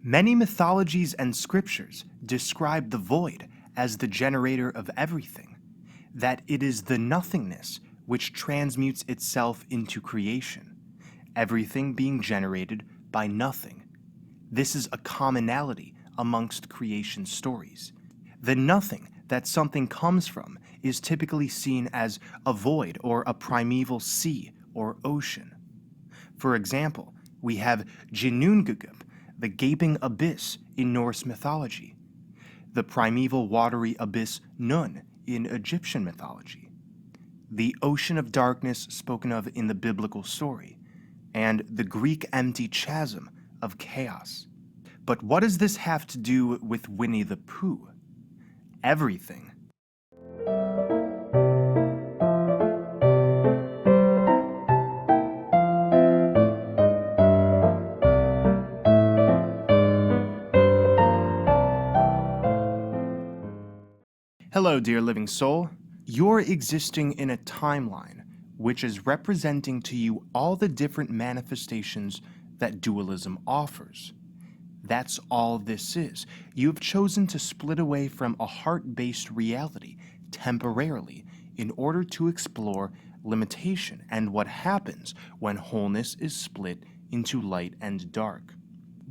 Many mythologies and scriptures describe the void as the generator of everything, that it is the nothingness which transmutes itself into creation, everything being generated by nothing. This is a commonality amongst creation stories. The nothing that something comes from is typically seen as a void or a primeval sea or ocean. For example, we have Ginnungagap, the gaping abyss in Norse mythology, the primeval watery abyss Nun in Egyptian mythology, the ocean of darkness spoken of in the biblical story, and the Greek empty chasm of chaos. But what does this have to do with Winnie the Pooh? Everything. Hello, dear living soul. You're existing in a timeline which is representing to you all the different manifestations that dualism offers. That's all this is. You've chosen to split away from a heart-based reality temporarily in order to explore limitation and what happens when wholeness is split into light and dark.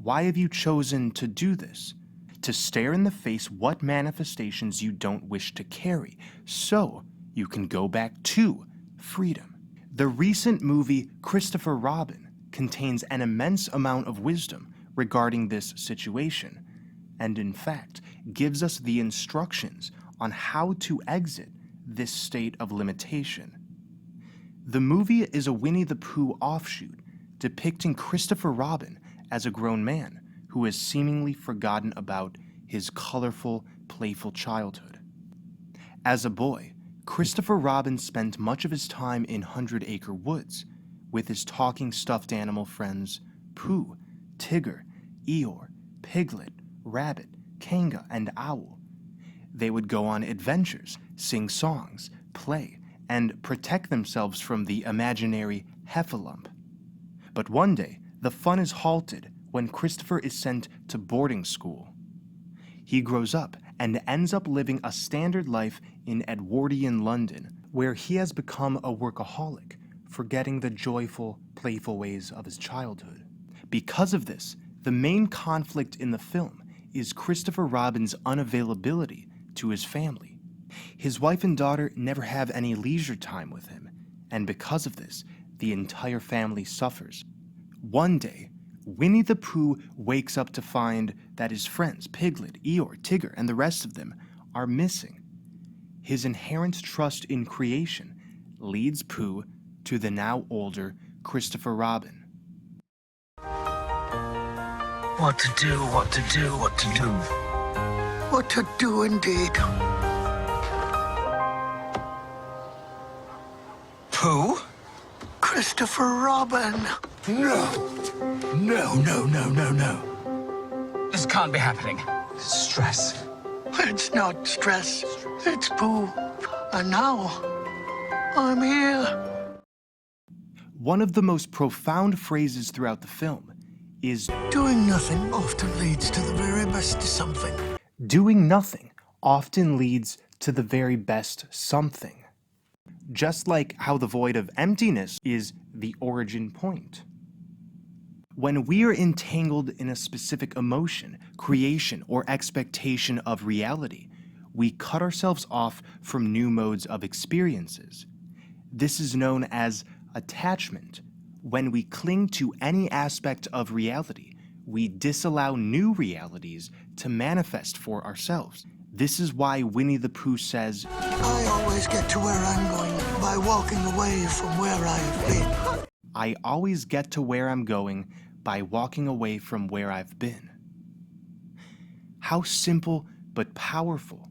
Why have you chosen to do this? To stare in the face what manifestations you don't wish to carry, so you can go back to freedom. The recent movie Christopher Robin contains an immense amount of wisdom regarding this situation, and in fact gives us the instructions on how to exit this state of limitation. The movie is a Winnie the Pooh offshoot depicting Christopher Robin as a grown man who has seemingly forgotten about his colorful, playful childhood. As a boy, Christopher Robin spent much of his time in 100-Acre Woods with his talking stuffed animal friends Pooh, Tigger, Eeyore, Piglet, Rabbit, Kanga, and Owl. They would go on adventures, sing songs, play, and protect themselves from the imaginary Heffalump. But one day, the fun is halted when Christopher is sent to boarding school. He grows up and ends up living a standard life in Edwardian London, where he has become a workaholic, forgetting the joyful, playful ways of his childhood. Because of this, the main conflict in the film is Christopher Robin's unavailability to his family. His wife and daughter never have any leisure time with him, and because of this, the entire family suffers. One day, Winnie the Pooh wakes up to find that his friends Piglet, Eeyore, Tigger, and the rest of them are missing. His inherent trust in creation leads Pooh to the now older Christopher Robin. What to do, what to do, what to do. What to do indeed. Pooh? Christopher Robin. No. No. This can't be happening. Stress. It's not stress. It's Pooh. And now, I'm here. One of the most profound phrases throughout the film is, Doing nothing often leads to the very best of something. doing nothing often leads to the very best something. Just like how the void of emptiness is the origin point. When we are entangled in a specific emotion, creation, or expectation of reality, we cut ourselves off from new modes of experiences. This is known as attachment. When we cling to any aspect of reality, we disallow new realities to manifest for ourselves. This is why Winnie the Pooh says, I always get to where I'm going by walking away from where I've been. I always get to where I'm going by walking away from where I've been. How simple but powerful.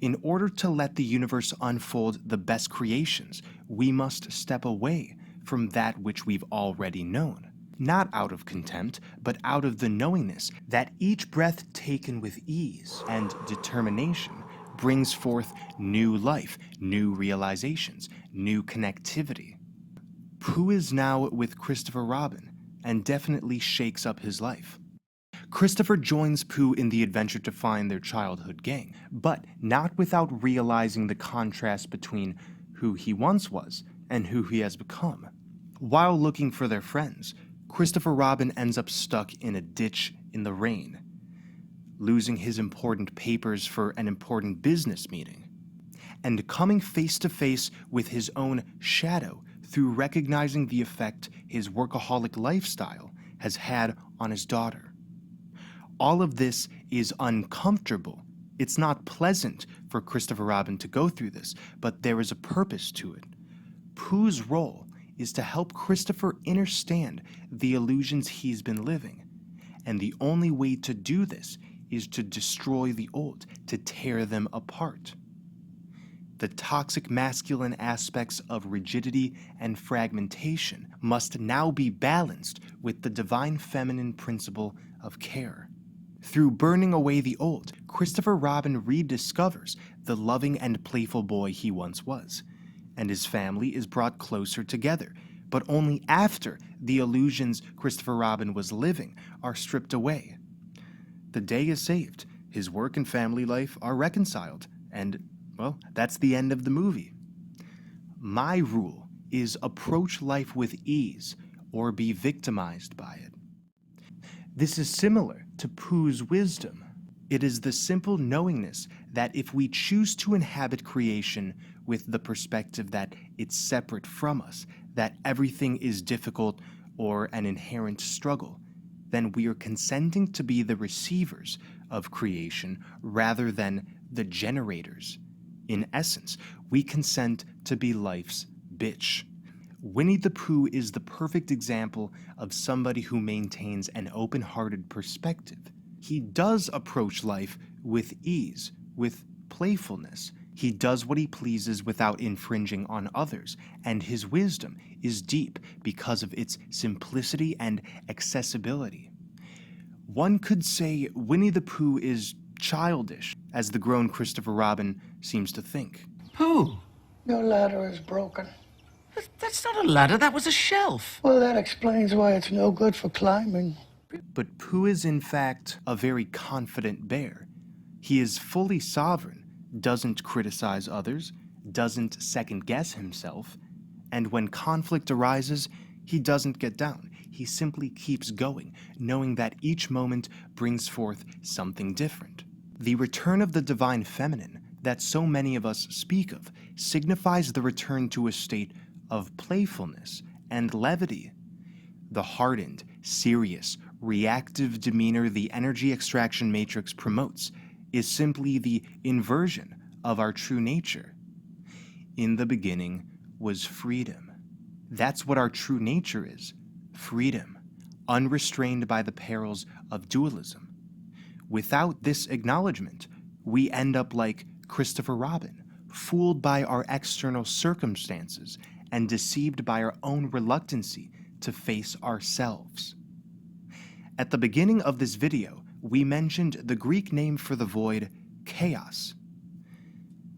In order to let the universe unfold the best creations, we must step away from that which we've already known. Not out of contempt, but out of the knowingness that each breath taken with ease and determination brings forth new life, new realizations, new connectivity. Pooh is now with Christopher Robin and definitely shakes up his life. Christopher joins Pooh in the adventure to find their childhood gang, but not without realizing the contrast between who he once was and who he has become. While looking for their friends, Christopher Robin ends up stuck in a ditch in the rain, losing his important papers for an important business meeting, and coming face to face with his own shadow through recognizing the effect his workaholic lifestyle has had on his daughter. All of this is uncomfortable. It's not pleasant for Christopher Robin to go through this, but there is a purpose to it. Pooh's role is to help Christopher understand the illusions he's been living, and the only way to do this is to destroy the old, to tear them apart. The toxic masculine aspects of rigidity and fragmentation must now be balanced with the divine feminine principle of care. Through burning away the old, Christopher Robin rediscovers the loving and playful boy he once was, and his family is brought closer together, but only after the illusions Christopher Robin was living are stripped away. The day is saved, his work and family life are reconciled, and, well, that's the end of the movie. My rule is approach life with ease or be victimized by it. This is similar to Pooh's wisdom. It is the simple knowingness that if we choose to inhabit creation with the perspective that it's separate from us, that everything is difficult or an inherent struggle, then we are consenting to be the receivers of creation rather than the generators. In essence, we consent to be life's bitch. Winnie the Pooh is the perfect example of somebody who maintains an open-hearted perspective. He does approach life with ease, with playfulness. He does what he pleases without infringing on others, and his wisdom is deep because of its simplicity and accessibility. One could say Winnie the Pooh is childish, as the grown Christopher Robin seems to think. Pooh, Your ladder is broken. that's not a ladder, that was a shelf. Well, that explains why it's no good for climbing. But Pooh is in fact a very confident bear. He is fully sovereign, doesn't criticize others, doesn't second-guess himself, and when conflict arises, he doesn't get down. He simply keeps going, knowing that each moment brings forth something different. The return of the divine feminine that so many of us speak of signifies the return to a state of playfulness and levity. The hardened, serious, reactive demeanor the energy extraction matrix promotes is simply the inversion of our true nature. In the beginning was freedom. That's what our true nature is, freedom, unrestrained by the perils of dualism. Without this acknowledgement, we end up like Christopher Robin, fooled by our external circumstances and deceived by our own reluctancy to face ourselves. At the beginning of this video, we mentioned the Greek name for the void, chaos.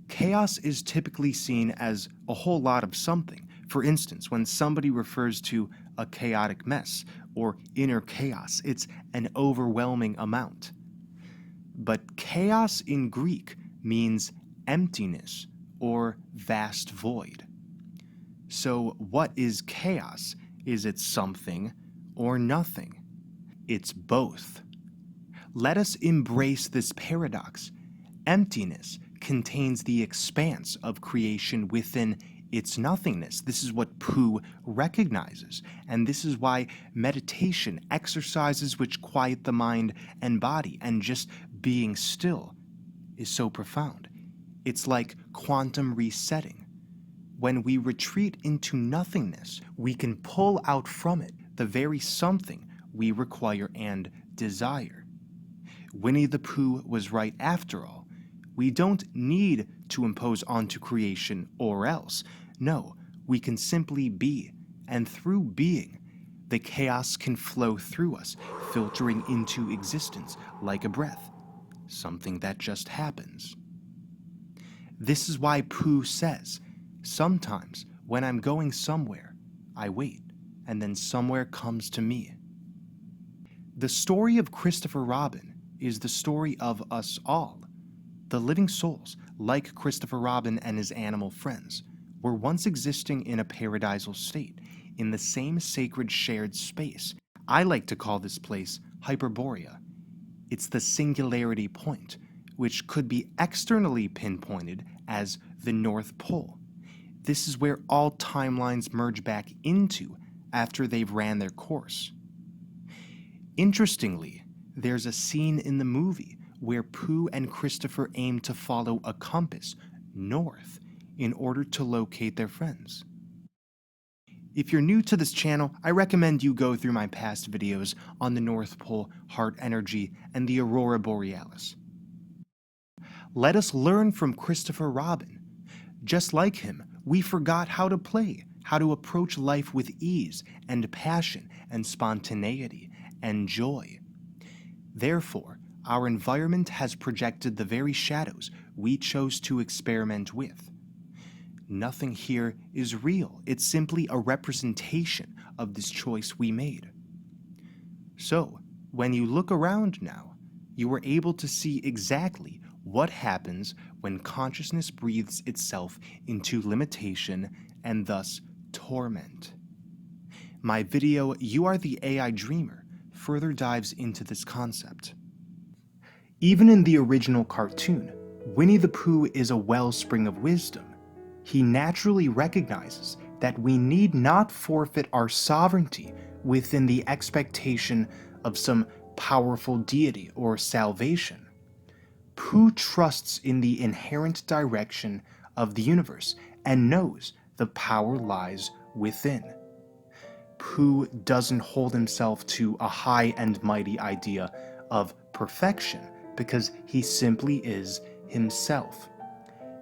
Chaos is typically seen as a whole lot of something. For instance, when somebody refers to a chaotic mess or inner chaos, it's an overwhelming amount. But chaos in Greek means emptiness or vast void. So what is chaos? Is it something or nothing? It's both. Let us embrace this paradox. Emptiness contains the expanse of creation within its nothingness. This is what Pooh recognizes, and this is why meditation, exercises which quiet the mind and body, and just being still is so profound. It's like quantum resetting. When we retreat into nothingness, we can pull out from it the very something we require and desire. Winnie the Pooh was right after all. We don't need to impose onto creation or else. No, we can simply be, and through being, the chaos can flow through us, filtering into existence like a breath, something that just happens. This is why Pooh says, sometimes when I'm going somewhere, I wait, and then somewhere comes to me. The story of Christopher Robin is the story of us all. The living souls, like Christopher Robin and his animal friends, were once existing in a paradisal state, in the same sacred shared space. I like to call this place Hyperborea. It's the singularity point, which could be externally pinpointed as the North Pole. This is where all timelines merge back into after they've ran their course. Interestingly, there's a scene in the movie where Pooh and Christopher aim to follow a compass north in order to locate their friends. If you're new to this channel, I recommend you go through my past videos on the North Pole, heart energy, and the Aurora Borealis. Let us learn from Christopher Robin. Just like him, we forgot how to play, how to approach life with ease and passion and spontaneity and joy. Therefore, our environment has projected the very shadows we chose to experiment with. Nothing here is real. It's simply a representation of this choice we made. So, when you look around now, you are able to see exactly what happens when consciousness breathes itself into limitation and thus torment. My video, You Are the AI Dreamer, further dives into this concept. Even in the original cartoon, Winnie the Pooh is a wellspring of wisdom. He naturally recognizes that we need not forfeit our sovereignty within the expectation of some powerful deity or salvation. Pooh trusts in the inherent direction of the universe and knows the power lies within. Pooh doesn't hold himself to a high and mighty idea of perfection because he simply is himself.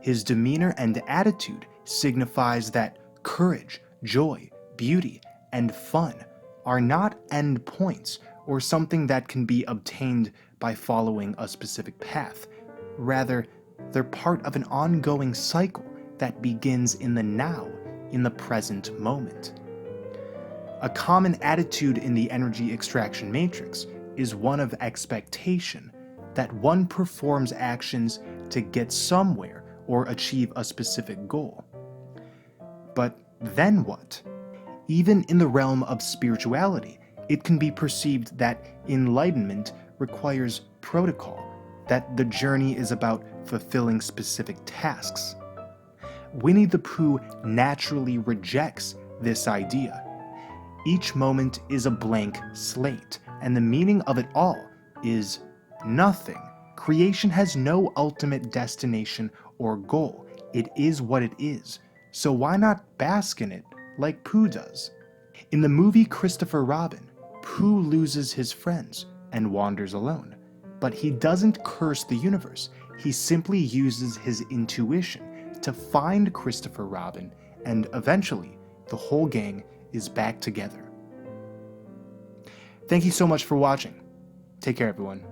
His demeanor and attitude signifies that courage, joy, beauty, and fun are not end points or something that can be obtained by following a specific path. Rather, they're part of an ongoing cycle that begins in the now, in the present moment. A common attitude in the energy extraction matrix is one of expectation, that one performs actions to get somewhere or achieve a specific goal. But then what? Even in the realm of spirituality, it can be perceived that enlightenment requires protocol, that the journey is about fulfilling specific tasks. Winnie the Pooh naturally rejects this idea. Each moment is a blank slate, and the meaning of it all is nothing. Creation has no ultimate destination or goal. It is what it is. So why not bask in it like Pooh does? In the movie Christopher Robin, Pooh loses his friends and wanders alone. But he doesn't curse the universe. He simply uses his intuition to find Christopher Robin, and eventually the whole gang is back together. Thank you so much for watching. Take care, everyone.